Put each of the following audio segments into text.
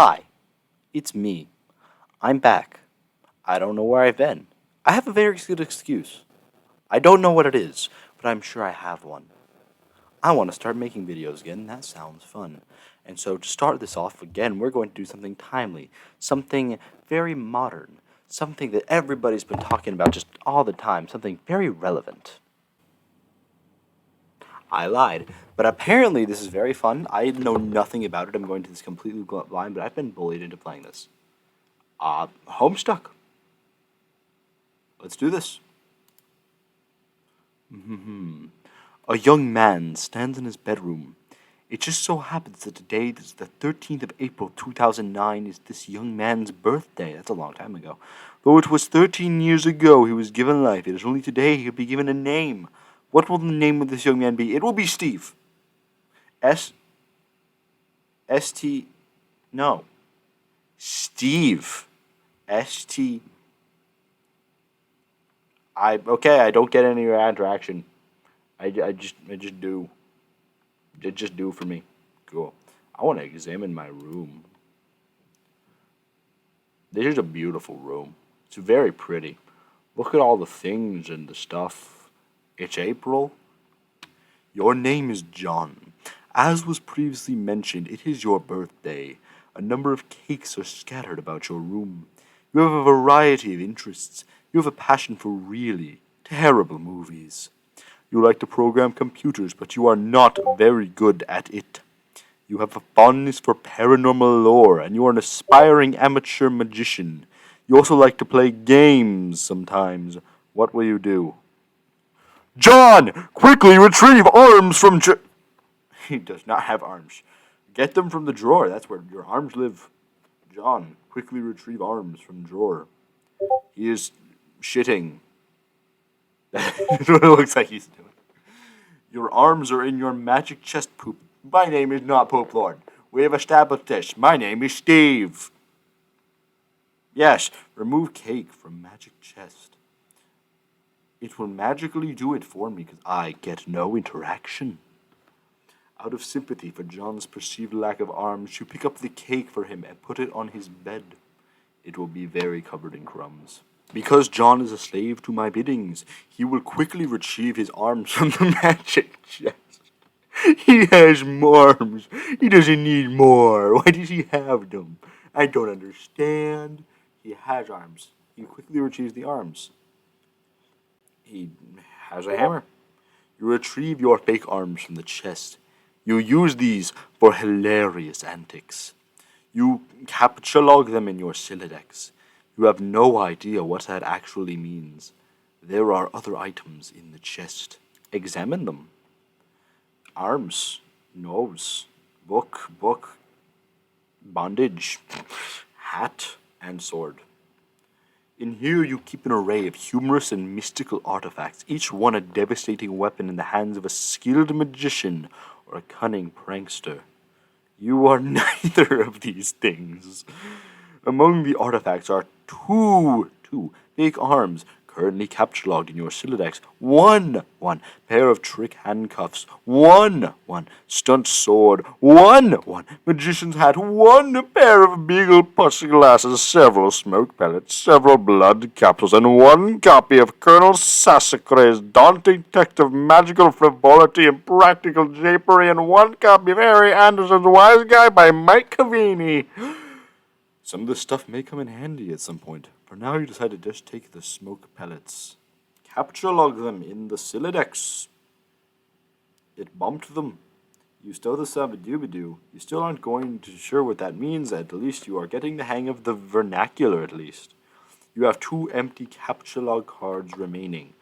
Hi, it's me. I'm back. I don't know where I've been. I have a very good excuse. I don't know what it is, but I'm sure I have one. I want to start making videos again. That sounds fun. And so to start this off again, we're going to do something timely, something very modern, something that everybody's been talking about just all the time, something very relevant. I lied. But apparently this is very fun. I know nothing about it. I'm going to this completely blind, but I've been bullied into playing this. Homestuck. Let's do this. A young man stands in his bedroom. It just so happens that today is the 13th of April 2009 is this young man's birthday. That's a long time ago. Though it was 13 years ago he was given life, it is only today he will be given a name. What will the name of this young man be? It will be Steve. S-T... No. Steve. S-T... Okay, I don't get any interaction. I just do. It just do for me. Cool. I want to examine my room. This is a beautiful room. It's very pretty. Look at all the things and the stuff. It's April. Your name is John. As was previously mentioned, it is your birthday. A number of cakes are scattered about your room. You have a variety of interests. You have a passion for really terrible movies. You like to program computers, but you are not very good at it. You have a fondness for paranormal lore, and you are an aspiring amateur magician. You also like to play games sometimes. What will you do? John! Quickly retrieve arms from He does not have arms. Get them from the drawer. That's where your arms live. John, quickly retrieve arms from drawer. He is shitting. That's what it looks like he's doing. Your arms are in your magic chest, Poop. My name is not Poop Lord. We have established this. My name is Steve. Yes, remove cake from magic chest. It will magically do it for me because I get no interaction. Out of sympathy for John's perceived lack of arms, you pick up the cake for him and put it on his bed. It will be very covered in crumbs. Because John is a slave to my biddings, he will quickly retrieve his arms from the magic chest. He has more arms. He doesn't need more. Why does he have them? I don't understand. He has arms. He quickly retrieves the arms. He has a hammer. You retrieve your fake arms from the chest. You use these for hilarious antics. You captcha-log them in your Silodex. You have no idea what that actually means. There are other items in the chest. Examine them. Arms, nose, book, bondage, hat, and sword. In here you keep an array of humorous and mystical artifacts, each one a devastating weapon in the hands of a skilled magician or a cunning prankster. You are neither of these things. Among the artifacts are two fake arms, currently capture-logged in your Silodex. One pair of trick handcuffs. One stunt sword. One magician's hat. One pair of beagle pussy glasses. Several smoke pellets. Several blood capsules. And one copy of Colonel Sassacre's daunting text of magical frivolity and practical japery. And one copy of Harry Anderson's Wise Guy by Mike Cavini. Some of this stuff may come in handy at some point. For now, you decide to just take the smoke pellets. Capture log them in the Silodex. It bumped them. You stow the sabadoo. You still aren't going to sure what that means. At least you are getting the hang of the vernacular, at least. You have 2 empty capture log cards remaining.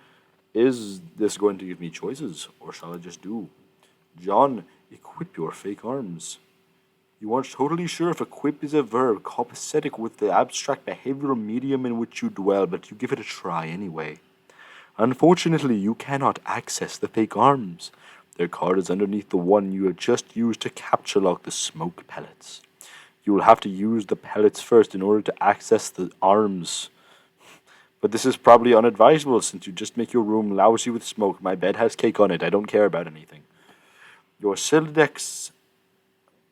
Is this going to give me choices, or shall I just do? John, equip your fake arms. You aren't totally sure if equip is a verb copacetic with the abstract behavioral medium in which you dwell, but you give it a try anyway. Unfortunately, you cannot access the fake arms. Their card is underneath the one you have just used to capture log the smoke pellets. You will have to use the pellets first in order to access the arms. But this is probably unadvisable since you just make your room lousy with smoke. My bed has cake on it. I don't care about anything. Your Silodex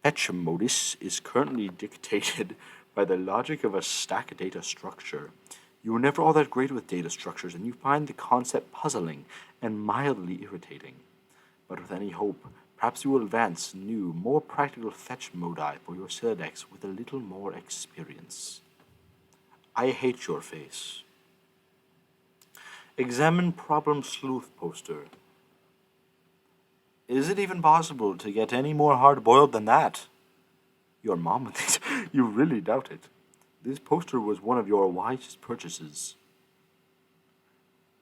fetch modus is currently dictated by the logic of a stack data structure. You were never all that great with data structures, and you find the concept puzzling and mildly irritating. But with any hope, perhaps you will advance new, more practical fetch modi for your Celodex with a little more experience. I hate your face. Examine Problem Sleuth poster. Is it even possible to get any more hard-boiled than that? Your mom thinks you really doubt it. This poster was one of your wisest purchases.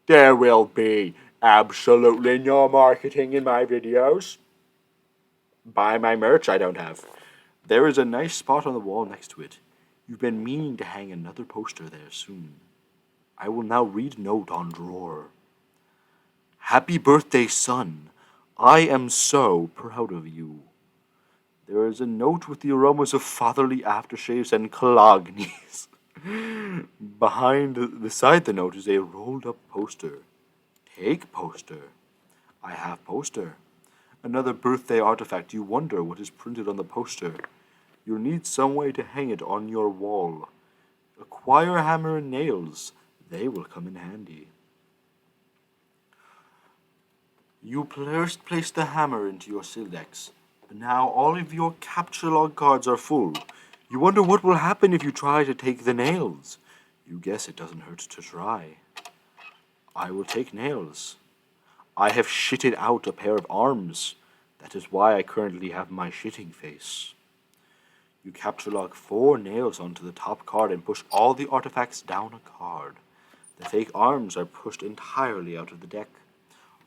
There will be absolutely no marketing in my videos. Buy my merch I don't have. There is a nice spot on the wall next to it. You've been meaning to hang another poster there soon. I will now read note on drawer. Happy birthday, son. I am so proud of you. There is a note with the aromas of fatherly aftershaves and cologne. Beside the note is a rolled up poster. Take poster. I have poster. Another birthday artifact. You wonder what is printed on the poster. You'll need some way to hang it on your wall. Acquire hammer and nails. They will come in handy. You first place the hammer into your Celodex. But now all of your capture log cards are full. You wonder what will happen if you try to take the nails. You guess it doesn't hurt to try. I will take nails. I have shitted out a pair of arms. That is why I currently have my shitting face. You capture log 4 nails onto the top card and push all the artifacts down a card. The fake arms are pushed entirely out of the deck.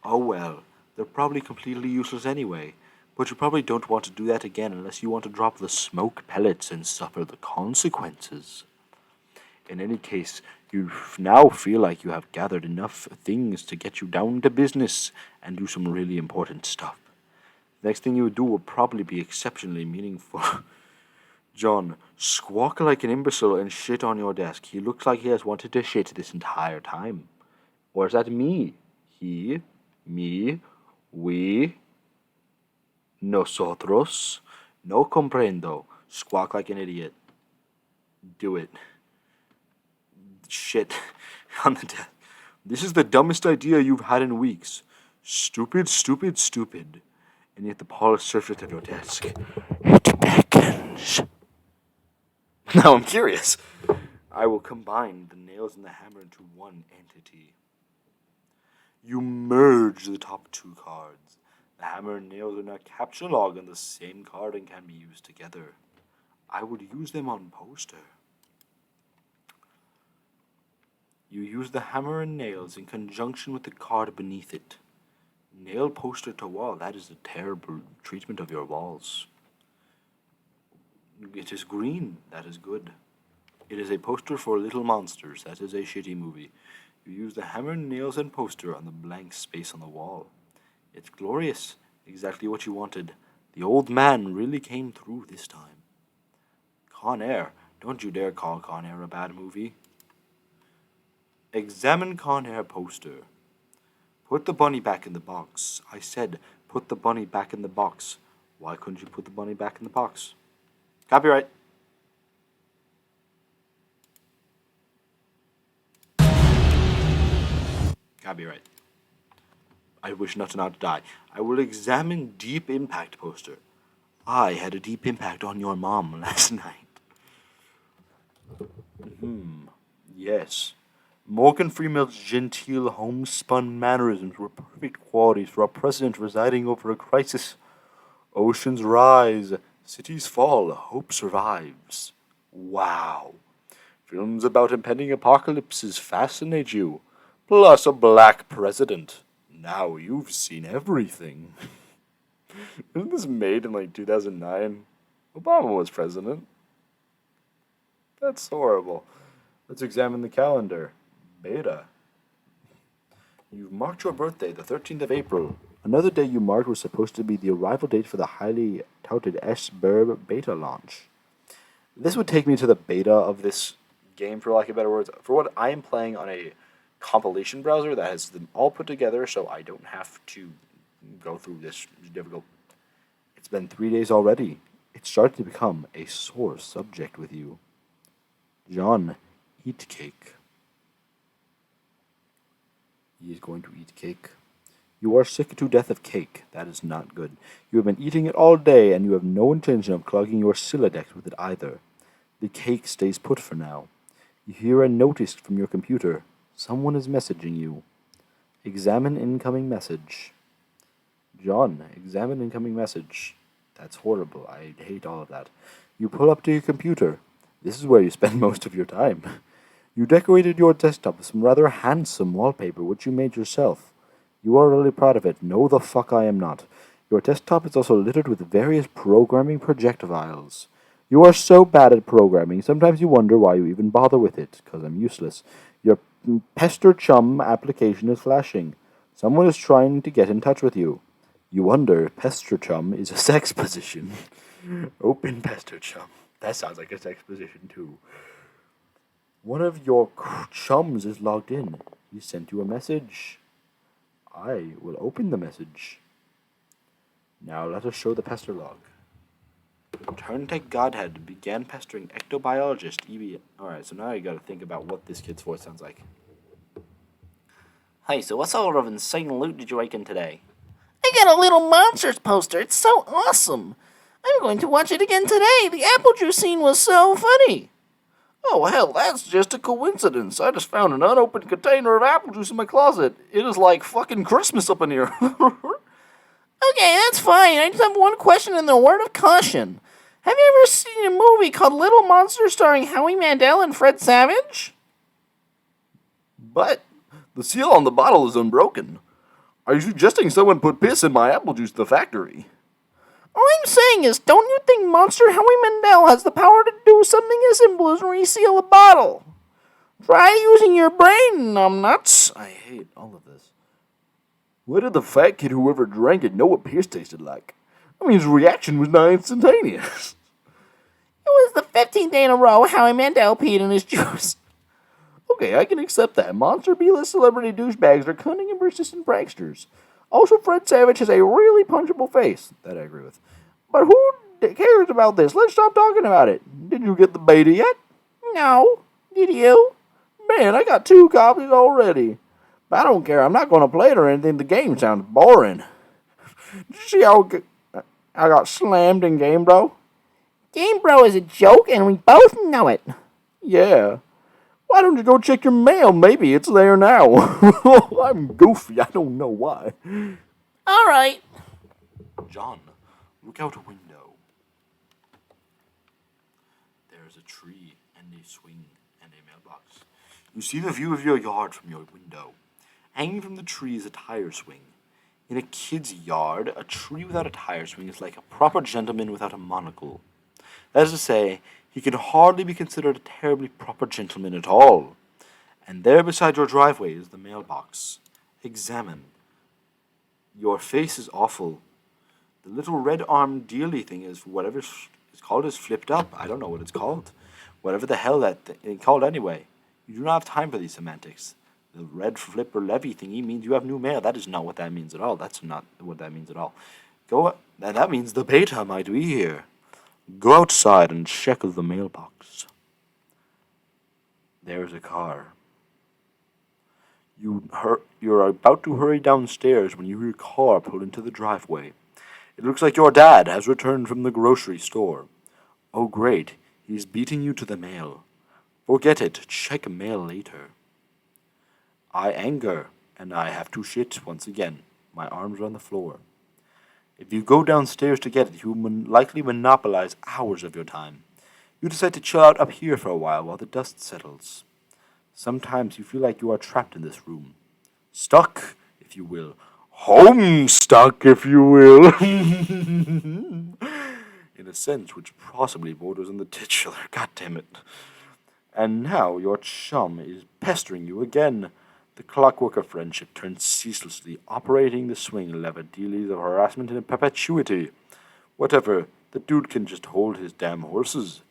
Oh well, they're probably completely useless anyway, but you probably don't want to do that again unless you want to drop the smoke pellets and suffer the consequences. In any case, you now feel like you have gathered enough things to get you down to business and do some really important stuff. The next thing you do will probably be exceptionally meaningful. John, squawk like an imbecile and shit on your desk. He looks like he has wanted to shit this entire time. Or is that me? He, me, we, nosotros. No comprendo. Squawk like an idiot. Do it. Shit on the desk. This is the dumbest idea you've had in weeks. Stupid, stupid, stupid. And yet the polished surface of your desk. It beckons. Now I'm curious. I will combine the nails and the hammer into one entity. You merge the top 2 cards. The hammer and nails are now capture log on the same card and can be used together. I would use them on poster. You use the hammer and nails in conjunction with the card beneath it. Nail poster to wall. That is a terrible treatment of your walls. It is green. That is good. It is a poster for Little Monsters. That is a shitty movie. You use the hammer, nails, and poster on the blank space on the wall. It's glorious. Exactly what you wanted. The old man really came through this time. Con Air. Don't you dare call Con Air a bad movie. Examine Con Air poster. Put the bunny back in the box. I said, put the bunny back in the box. Why couldn't you put the bunny back in the box? Copyright. Copyright. I wish not to die. I will examine Deep Impact poster. I had a deep impact on your mom last night. Yes. Morgan Freeman's genteel homespun mannerisms were perfect qualities for a president residing over a crisis. Oceans rise, cities fall, hope survives. Wow. Films about impending apocalypses fascinate you. Plus a black president. Now you've seen everything. Isn't this made in like 2009? Obama was president. That's horrible. Let's examine the calendar. Beta. You've marked your birthday, the 13th of April. Another day you marked was supposed to be the arrival date for the highly touted S-Burb beta launch. This would take me to the beta of this game, for lack of better words. For what I am playing on a compilation browser that has them all put together, so I don't have to go through this difficult. It's been 3 days already. It started to become a sore subject with you. John, eat cake. He is going to eat cake. You are sick to death of cake. That is not good. You have been eating it all day, and you have no intention of clogging your Silodex with it either. The cake stays put for now. You hear a notice from your computer. Someone is messaging you. Examine incoming message. John, examine incoming message. That's horrible. I hate all of that. You pull up to your computer. This is where you spend most of your time. You decorated your desktop with some rather handsome wallpaper which you made yourself. You are really proud of it. No, the fuck I am not. Your desktop is also littered with various programming projectiles. You are so bad at programming, sometimes you wonder why you even bother with it, 'cause I'm useless. Your Pester Chum application is flashing. Someone is trying to get in touch with you. You wonder if Pester Chum is a sex position. Open Pester Chum. That sounds like a sex position, too. One of your chums is logged in. He sent you a message. I will open the message. Now let us show the pester log. Turntech Godhead began pestering ectobiologist E.B. Alright, so now you gotta think about what this kid's voice sounds like. Hey, so what sort of insane loot did you rake in today? I got a little monsters poster. It's so awesome. I'm going to watch it again today. The apple juice scene was so funny. Oh, hell, that's just a coincidence. I just found an unopened container of apple juice in my closet. It is like fucking Christmas up in here. Okay, that's fine. I just have one question and a word of caution. Have you ever seen a movie called Little Monsters starring Howie Mandel and Fred Savage? But the seal on the bottle is unbroken. Are you suggesting someone put piss in my apple juice at the factory? All I'm saying is, don't you think Monster Howie Mandel has the power to do something as simple as reseal a bottle? Try using your brain, numbnuts. I hate all of this. Where did the fat kid who ever drank it know what piss tasted like? I mean, his reaction was not instantaneous. It was the 15th day in a row Howie Mandel peed in his juice. Okay, I can accept that. Monster B-list celebrity douchebags are cunning and persistent pranksters. Also, Fred Savage has a really punchable face. That I agree with. But who cares about this? Let's stop talking about it. Did you get the beta yet? No. Did you? Man, I got 2 copies already. But I don't care. I'm not going to play it or anything. The game sounds boring. Did you see how I got slammed in Game Bro? Game Bro is a joke, and we both know it. Yeah. Why don't you go check your mail? Maybe it's there now. I'm goofy. I don't know why. All right. John, look out a window. There is a tree and a swing and a mailbox. You see the view of your yard from your window. Hanging from the tree is a tire swing. In a kid's yard, a tree without a tire swing is like a proper gentleman without a monocle. That is to say, he can hardly be considered a terribly proper gentleman at all. And there beside your driveway is the mailbox. Examine. Your face is awful. The little red-armed dealy thing is whatever it's called is flipped up. I don't know what it's called. Whatever the hell it's called anyway. You do not have time for these semantics. The red flipper levy thingy means you have new mail. That is not what that means at all. That's not what that means at all. That means the beta might be here. Go outside and check the mailbox. There's a car. You're about to hurry downstairs when you hear a car pull into the driveway. It looks like your dad has returned from the grocery store. Oh great, he's beating you to the mail. Forget it, check mail later. I anger, and I have to shit once again. My arms are on the floor. If you go downstairs to get it, you will likely monopolize hours of your time. You decide to chill out up here for a while the dust settles. Sometimes you feel like you are trapped in this room. Stuck, if you will. Homestuck, if you will. In a sense which possibly borders on the titular. God damn it. And now your chum is pestering you again. The clockwork of friendship turns ceaselessly, operating the swing lever dealies of harassment in perpetuity. Whatever, the dude can just hold his damn horses.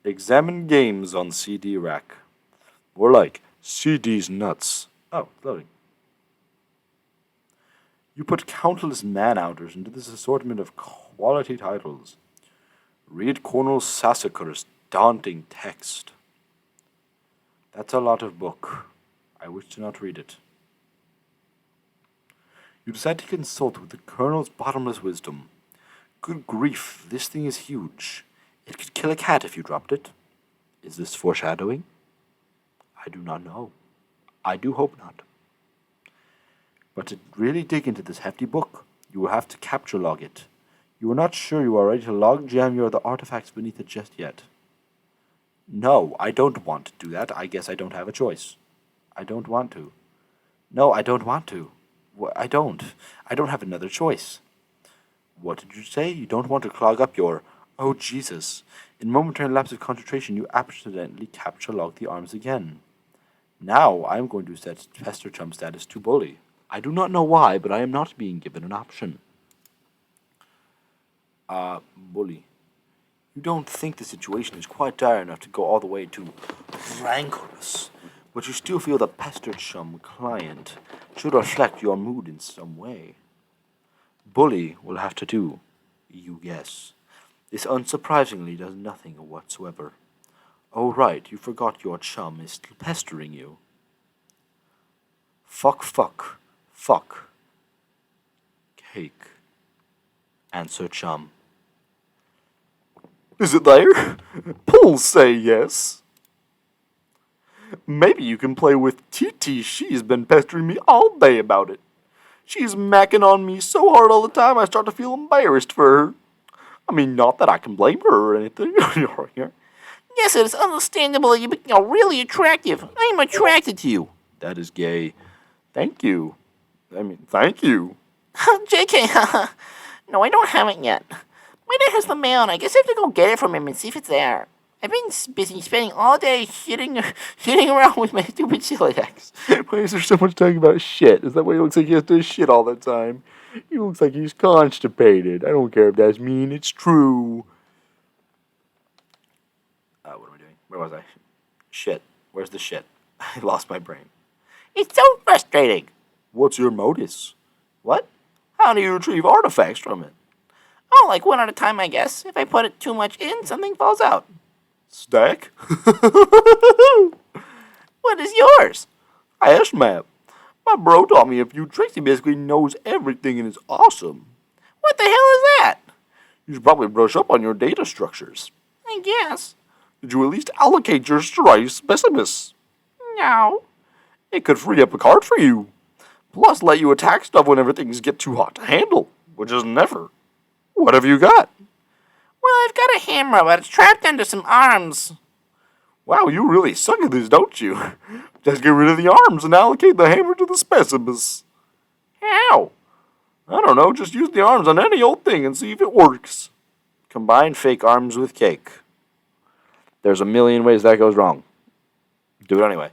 Examine games on CD rack. More like CD's nuts. Oh, loading. You put countless man-outers into this assortment of quality titles. Read Colonel Sassacre's daunting text. That's a lot of book. I wish to not read it. You decide to consult with the Colonel's bottomless wisdom. Good grief, this thing is huge. It could kill a cat if you dropped it. Is this foreshadowing? I do not know. I do hope not. But to really dig into this hefty book, you will have to capture log it. You are not sure you are ready to log jam your other artifacts beneath it just yet. No, I don't want to do that. I guess I don't have a choice. I don't want to. No, I don't want to. I don't. I don't have another choice. What did you say? You don't want to clog up your... Oh, Jesus. In momentary lapse of concentration, you accidentally capture log the arms again. Now, I am going to set Pester Chum status to bully. I do not know why, but I am not being given an option. Bully. You don't think the situation is quite dire enough to go all the way to rancorous, but you still feel the Pester Chum client should reflect your mood in some way. Bully will have to do, you guess. This unsurprisingly does nothing whatsoever. Oh right, you forgot your chum is still pestering you. Fuck. Cake. Answer chum. Is it there? Please say yes. Maybe you can play with TT. She's been pestering me all day about it. She's macking on me so hard all the time I start to feel embarrassed for her. I mean, not that I can blame her or anything. Yes, it is understandable that you become really attractive. I am attracted to you. That is gay. Thank you. Thank you. JK, no, I don't have it yet. My dad has the mail, and I guess I have to go get it from him and see if it's there. I've been busy spending all day hitting around with my stupid Silex. Why is there so much talking about shit? Is that why he looks like he has to shit all the time? He looks like he's constipated. I don't care if that's mean. It's true. What am I doing? Where was I? Shit. Where's the shit? I lost my brain. It's so frustrating. What's your modus? What? How do you retrieve artifacts from it? Oh, like one at a time, I guess. If I put it too much in, something falls out. Stack? What is yours? Hash map. My bro taught me a few tricks. He basically knows everything and is awesome. What the hell is that? You should probably brush up on your data structures. I guess. Did you at least allocate your strife specimens? No. It could free up a card for you. Plus let you attack stuff whenever things get too hot to handle, which is never. What have you got? Well, I've got a hammer, but it's trapped under some arms. Wow, you really suck at this, don't you? Just get rid of the arms and allocate the hammer to the specimens. How? I don't know, just use the arms on any old thing and see if it works. Combine fake arms with cake. There's a million ways that goes wrong. Do it anyway.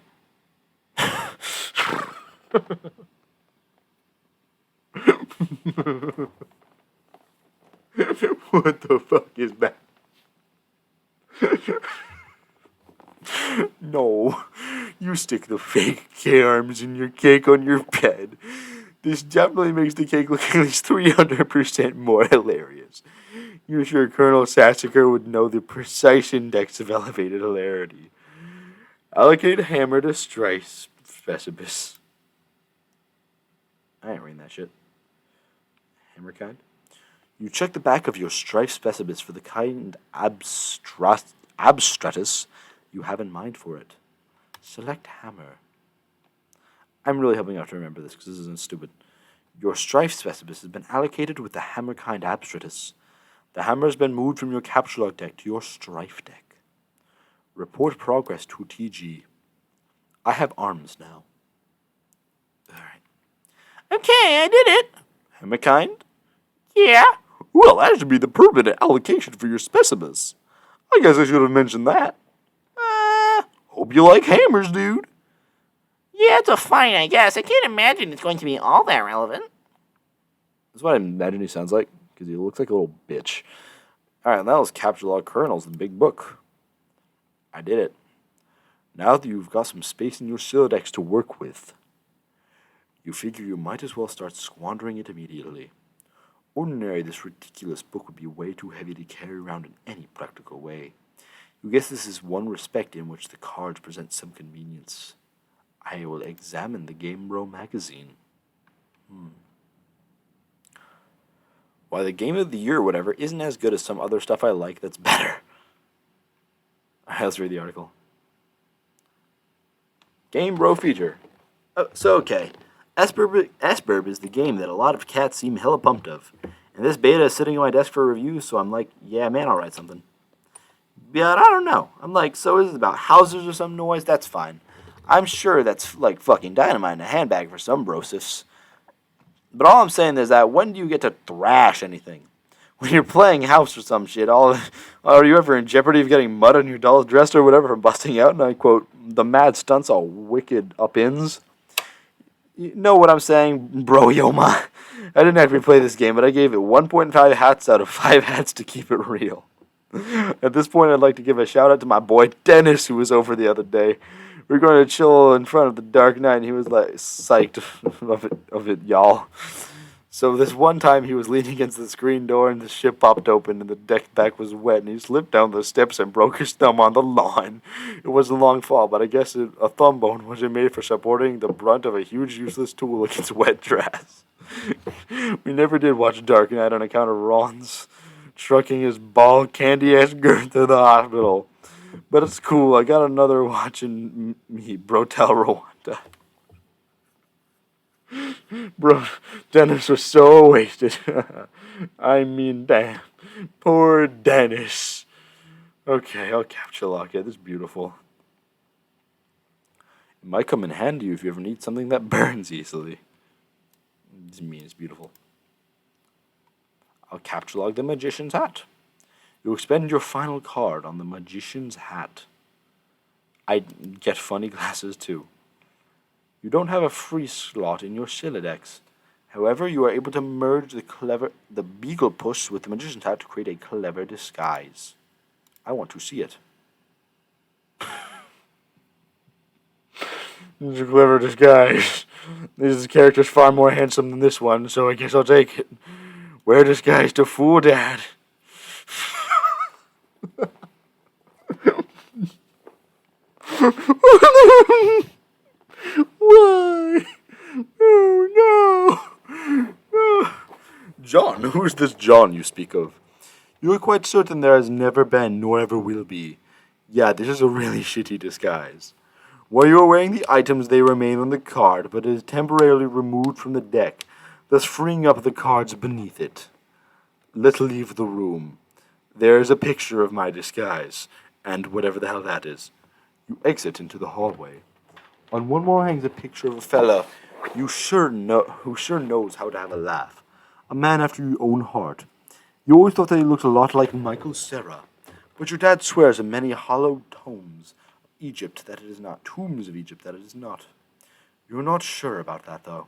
What the fuck is that? No, you stick the fake arms in your cake on your bed. This definitely makes the cake look at least 300% more hilarious. You're sure Colonel Sassacre would know the precise index of elevated hilarity. Allocate hammer to strife specimens. I ain't reading that shit. Hammer kind? You check the back of your strife specimens for the kind abstratus you have in mind for it. Select hammer. I'm really hoping I have to remember this because this isn't stupid. Your strife specimen has been allocated with the hammer kind abstratus. The hammer has been moved from your capture log deck to your strife deck. Report progress to TG. I have arms now. Alright. Okay, I did it. Hammer kind? Yeah. Well, that should be the permanent allocation for your specimens. I guess I should have mentioned that. Hope you like hammers, dude. Yeah, it's a fine, I guess. I can't imagine it's going to be all that relevant. That's what I imagine he sounds like, because he looks like a little bitch. Alright, that was Capture Log Kernels, the big book. I did it. Now that you've got some space in your Silodex to work with, you figure you might as well start squandering it immediately. Ordinarily, this ridiculous book would be way too heavy to carry around in any practical way. You guess this is one respect in which the cards present some convenience. I will examine the Game Bro magazine. Why, the Game of the Year or whatever isn't as good as some other stuff I like that's better. Alright, let's read the article. Game Bro feature. Okay. Asperb is the game that a lot of cats seem hella pumped of. And this beta is sitting on my desk for review, so I'm like, yeah, man, I'll write something. But I don't know. I'm like, so is it about houses or some noise? That's fine. I'm sure that's like fucking dynamite in a handbag for some brosifs. But all I'm saying is that when do you get to thrash anything? When you're playing house or some shit, are you ever in jeopardy of getting mud on your doll's dress or whatever from busting out? And I quote, the mad stunts all wicked up-ins. You know what I'm saying, bro, Yoma? I didn't actually play this game, but I gave it 1.5 hats out of 5 hats to keep it real. At this point, I'd like to give a shout out to my boy Dennis, who was over the other day. We were going to chill in front of the Dark Knight, and he was like psyched of it, y'all. So this one time, he was leaning against the screen door, and the ship popped open, and the deck back was wet, and he slipped down the steps and broke his thumb on the lawn. It was a long fall, but I guess a thumb bone wasn't made for supporting the brunt of a huge useless tool against wet grass. We never did watch Dark Knight on account of Ron's trucking his bald candy-ass girth to the hospital. But it's cool. I got another watching me, Brotel Rwanda. Bro, Dennis was so wasted. I mean, damn. Poor Dennis. Okay, I'll capture lock it. This is beautiful. It might come in handy if you ever need something that burns easily. This mean it's beautiful. I'll capture log the Magician's Hat. You expend your final card on the Magician's Hat. I get funny glasses too. You don't have a free slot in your Siladex. However, you are able to merge the Beagle Push with the Magician's Hat to create a clever disguise. I want to see it. This is a clever disguise. This character's far more handsome than this one, so I guess I'll take it. Wear disguise to fool Dad. Why? Oh, no. John, who is this John you speak of? You are quite certain there has never been, nor ever will be. Yeah, this is a really shitty disguise. While you are wearing the items, they remain on the card, but it is temporarily removed from the deck, thus freeing up the cards beneath it. Let's leave the room. There is a picture of my disguise, and whatever the hell that is. You exit into the hallway. On one wall hangs a picture of a fella who sure knows how to have a laugh. A man after your own heart. You always thought that he looked a lot like Michael Cera, but your dad swears in many hollow tomes of Egypt that it is not. Tombs of Egypt that it is not. You're not sure about that, though.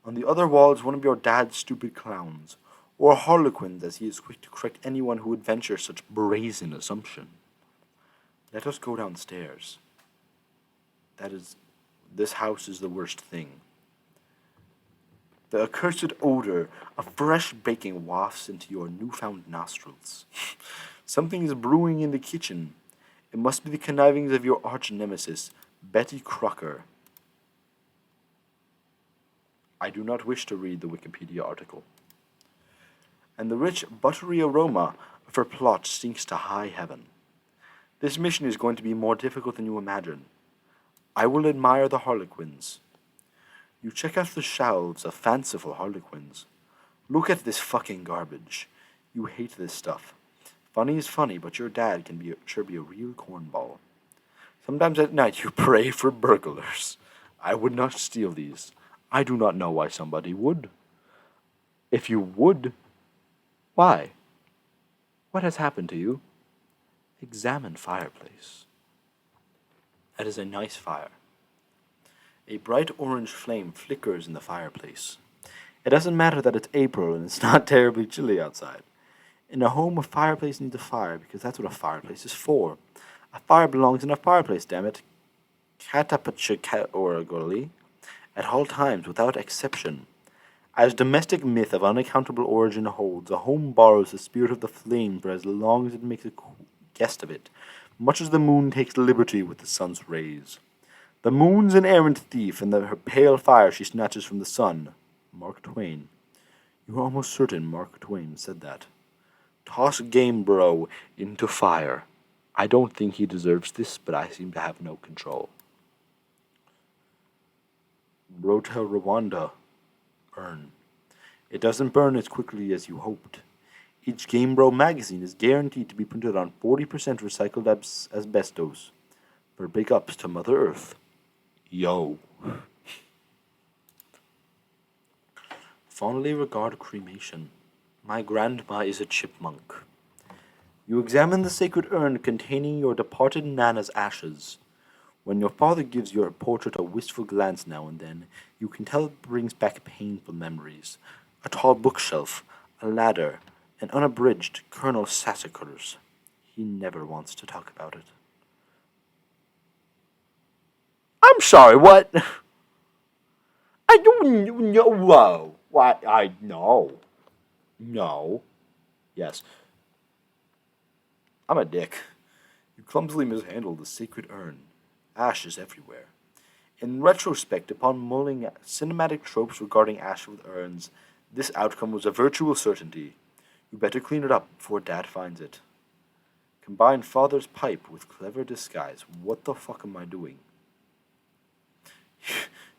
On the other wall is one of your dad's stupid clowns, or harlequins, as he is quick to correct anyone who would venture such brazen assumption. Let us go downstairs. This house is the worst thing. The accursed odor of fresh baking wafts into your newfound nostrils. Something is brewing in the kitchen. It must be the connivings of your arch nemesis, Betty Crocker. I do not wish to read the Wikipedia article. And the rich, buttery aroma of her plot stinks to high heaven. This mission is going to be more difficult than you imagine. I will admire the harlequins. You check out the shelves of fanciful harlequins. Look at this fucking garbage. You hate this stuff. Funny is funny, but your dad can sure be a real cornball. Sometimes at night you pray for burglars. I would not steal these. I do not know why somebody would. If you would, why? What has happened to you? Examine fireplace. That is a nice fire. A bright orange flame flickers in the fireplace. It doesn't matter that it's April and it's not terribly chilly outside. In a home, a fireplace needs a fire because that's what a fireplace is for. A fire belongs in a fireplace, damn it. Categorically, at all times, without exception. As domestic myth of unaccountable origin holds, a home borrows the spirit of the flame for as long as it makes a guest of it, much as the moon takes liberty with the sun's rays. The moon's an errant thief, and her pale fire she snatches from the sun. Mark Twain. You are almost certain Mark Twain said that. Toss Gamebro into fire. I don't think he deserves this, but I seem to have no control. Rotel Rwanda. Burn. It doesn't burn as quickly as you hoped. Each Gamebro magazine is guaranteed to be printed on 40% recycled asbestos. For big ups to Mother Earth. Yo. Fondly regard cremation. My grandma is a chipmunk. You examine the sacred urn containing your departed Nana's ashes. When your father gives your portrait a wistful glance now and then, you can tell it brings back painful memories. A tall bookshelf, a ladder, and unabridged Colonel Sassacres. He never wants to talk about it. I'm sorry, what? I don't know. Whoa. What? No. No. Yes. I'm a dick. You clumsily mishandled the sacred urn. Ashes everywhere. In retrospect, upon mulling at cinematic tropes regarding ash with urns, this outcome was a virtual certainty. You better clean it up before Dad finds it. Combine father's pipe with clever disguise. What the fuck am I doing?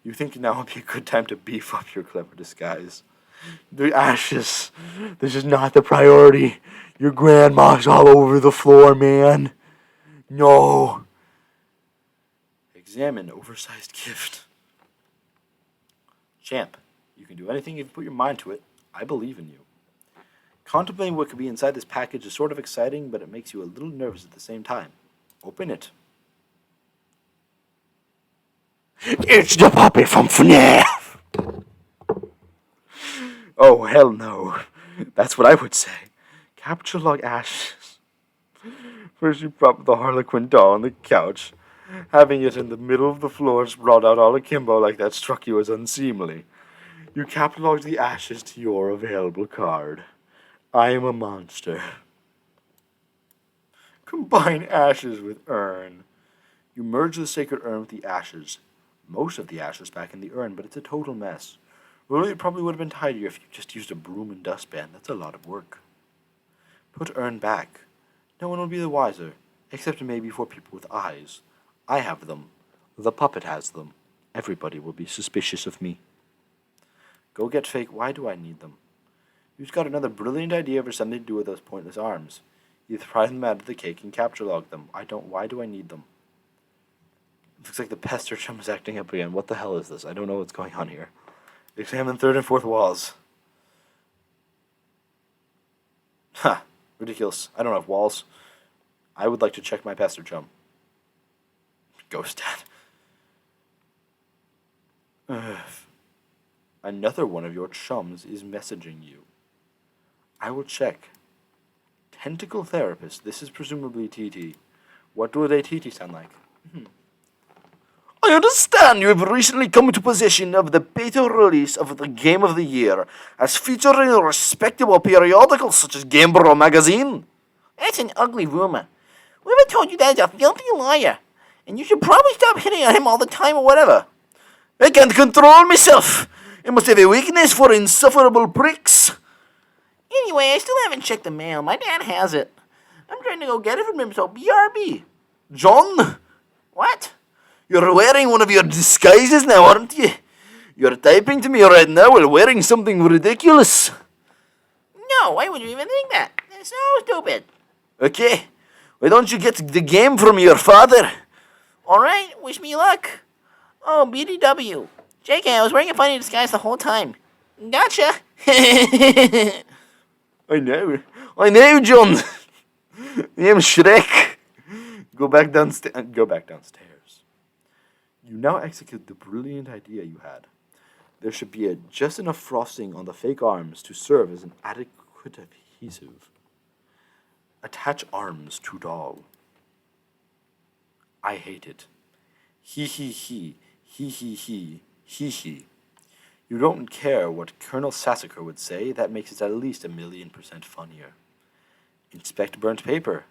You think now would be a good time to beef up your clever disguise? The ashes. This is not the priority. Your grandma's all over the floor, man. No. Examine oversized gift. Champ, you can do anything if you put your mind to it. I believe in you. Contemplating what could be inside this package is sort of exciting, but it makes you a little nervous at the same time. Open it. It's the puppy from FNAF! Oh, hell no. That's what I would say. Capture log ashes. First you prop the Harlequin doll on the couch. Having it in the middle of the floor sprawled out all akimbo like that struck you as unseemly. You cataloged the ashes to your available card. I am a monster. Combine ashes with urn. You merge the sacred urn with the ashes. Most of the ashes back in the urn, but it's a total mess. Really, it probably would have been tidier if you just used a broom and dustpan. That's a lot of work. Put urn back. No one will be the wiser, except maybe for people with eyes. I have them. The puppet has them. Everybody will be suspicious of me. Go get fake. Why do I need them? You've got another brilliant idea for something to do with those pointless arms. You throw them out of the cake and capture log them. Why do I need them? It looks like the pester chum is acting up again. What the hell is this? I don't know what's going on here. Examine third and fourth walls. Ha! Ridiculous. I don't have walls. I would like to check my pester chum. Ghost Dad. Another one of your chums is messaging you. I will check. Tentacle therapist. This is presumably TT. What do they TT sound like? I understand you have recently come into possession of the beta release of the Game of the Year, as featured in respectable periodicals such as Gamebro magazine. That's an ugly rumor. Whoever told you that is a filthy liar. And you should probably stop hitting on him all the time or whatever. I can't control myself. I must have a weakness for insufferable pricks. Anyway, I still haven't checked the mail. My dad has it. I'm trying to go get it from him, so BRB. John? What? You're wearing one of your disguises now, aren't you? You're typing to me right now while wearing something ridiculous. No, I wouldn't even think that. That's so stupid. Okay, why don't you get the game from your father? Alright, wish me luck. Oh, BDW. JK, I was wearing a funny disguise the whole time. Gotcha. I know, John. I am Shrek. Go back downstairs. You now execute the brilliant idea you had. There should be just enough frosting on the fake arms to serve as an adequate adhesive. Attach arms to doll. I hate it. He. You don't care what Colonel Sassacre would say. That makes it at least 1,000,000% funnier. Inspect burnt paper.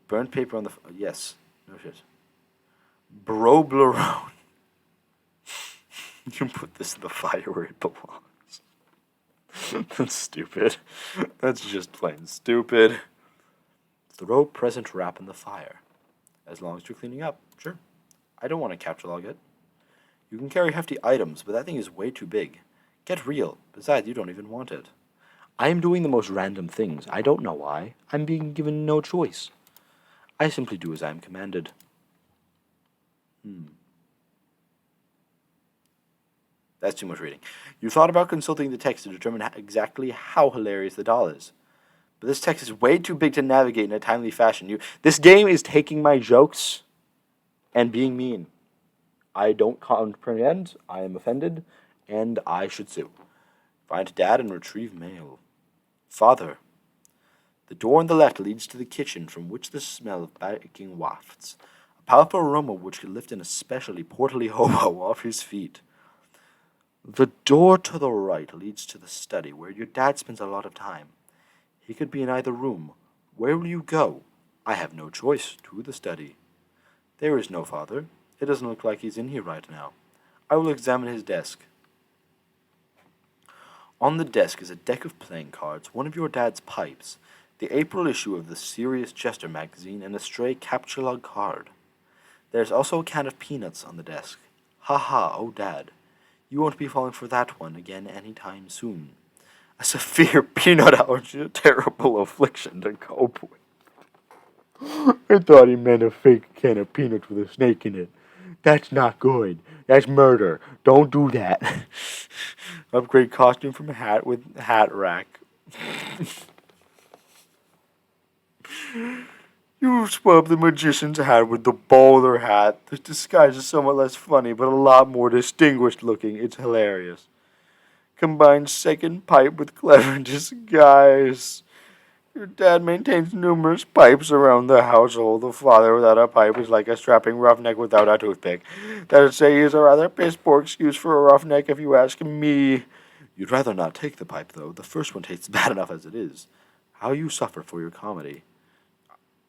Burnt paper on the... yes. No shit. Broblerone. You can put this in the fire where it belongs. That's stupid. That's just plain stupid. Throw present wrap in the fire. As long as you're cleaning up. Sure. I don't want to catalog it. You can carry hefty items, but that thing is way too big. Get real. Besides, you don't even want it. I am doing the most random things. I don't know why. I'm being given no choice. I simply do as I am commanded. That's too much reading. You thought about consulting the text to determine exactly how hilarious the doll is. But this text is way too big to navigate in a timely fashion. This game is taking my jokes and being mean. I don't comprehend, I am offended, and I should sue. Find Dad and retrieve mail. Father. The door on the left leads to the kitchen, from which the smell of baking wafts. A powerful aroma which could lift an especially portly hobo off his feet. The door to the right leads to the study, where your dad spends a lot of time. He could be in either room. Where will you go? I have no choice. To the study. There is no father. It doesn't look like he's in here right now. I will examine his desk. On the desk is a deck of playing cards, one of your dad's pipes, the April issue of the Serious Jester magazine, and a stray captcha card. There's also a can of peanuts on the desk. Ha ha, oh Dad. You won't be falling for that one again anytime soon. A severe peanut allergy, a terrible affliction to cope with. I thought he meant a fake can of peanuts with a snake in it. That's not good. That's murder. Don't do that. Upgrade costume from hat with hat rack. You swap the magician's hat with the bowler hat. The disguise is somewhat less funny, but a lot more distinguished looking. It's hilarious. Combine second pipe with clever disguise. Your dad maintains numerous pipes around the household. The father without a pipe is like a strapping roughneck without a toothpick. That'd say he's a rather piss-poor excuse for a roughneck if you ask me. You'd rather not take the pipe, though. The first one tastes bad enough as it is. How you suffer for your comedy.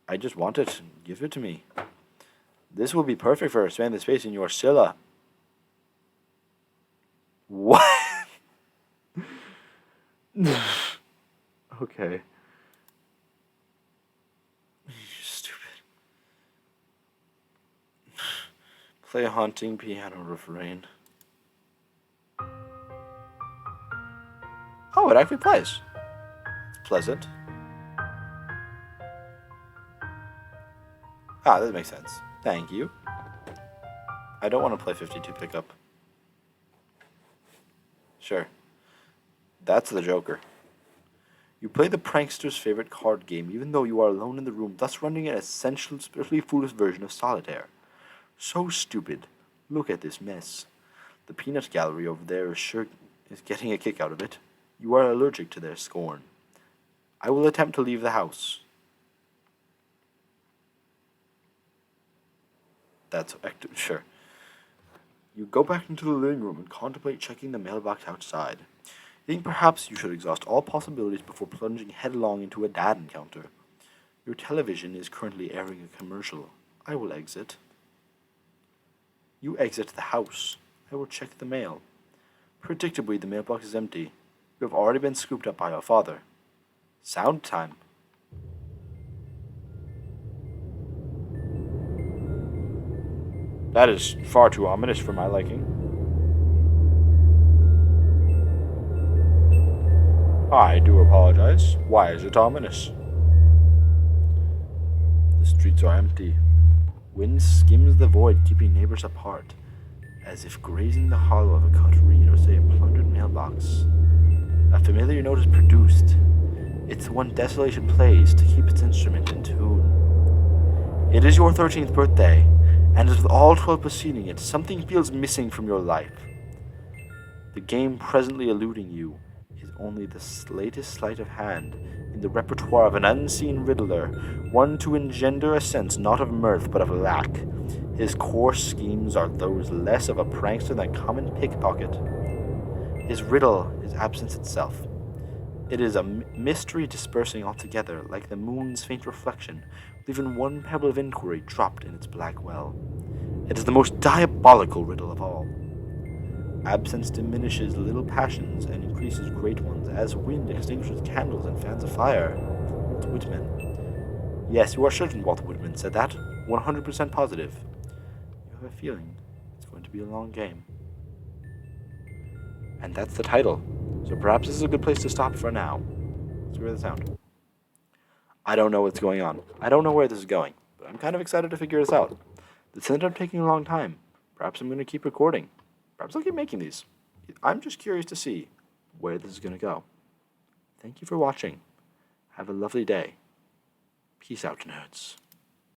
I just want it. Give it to me. This will be perfect for expanding the space in your Scylla. What? Okay. Stupid. Play a haunting piano refrain. Oh, it actually plays. It's pleasant. Ah, that makes sense. Thank you. I don't want to play 52 pickup. Sure. That's the Joker. You play the prankster's favorite card game, even though you are alone in the room, thus running an essentially foolish version of solitaire. So stupid. Look at this mess. The peanut gallery over there is getting a kick out of it. You are allergic to their scorn. I will attempt to leave the house. That's sure. You go back into the living room and contemplate checking the mailbox outside. You think perhaps you should exhaust all possibilities before plunging headlong into a dad encounter. Your television is currently airing a commercial. I will exit. You exit the house. I will check the mail. Predictably, the mailbox is empty. You have already been scooped up by your father. Sound time. That is far too ominous for my liking. I do apologize. Why is it ominous? The streets are empty. Wind skims the void, keeping neighbors apart, as if grazing the hollow of a cut reed or, say, a plundered mailbox. A familiar note is produced. It's the one Desolation plays to keep its instrument in tune. It is your 13th birthday, and as with all 12 preceding it, something feels missing from your life. The game presently eluding you is only the latest sleight of hand in the repertoire of an unseen riddler, one to engender a sense not of mirth but of lack. His coarse schemes are those less of a prankster than common pickpocket. His riddle is absence itself. It is a mystery dispersing altogether, like the moon's faint reflection, leaving one pebble of inquiry dropped in its black well. It is the most diabolical riddle of all. Absence diminishes little passions and increases great ones, as wind extinguishes candles and fans a fire. Walt Whitman. Yes, you are certain Walt Whitman said that. 100% positive. You have a feeling it's going to be a long game. And that's the title. So perhaps this is a good place to stop for now. Let's hear the sound. I don't know what's going on. I don't know where this is going, but I'm kind of excited to figure this out. This ended up taking a long time. Perhaps I'm going to keep recording. Perhaps I'll keep making these. I'm just curious to see where this is going to go. Thank you for watching. Have a lovely day. Peace out, nerds.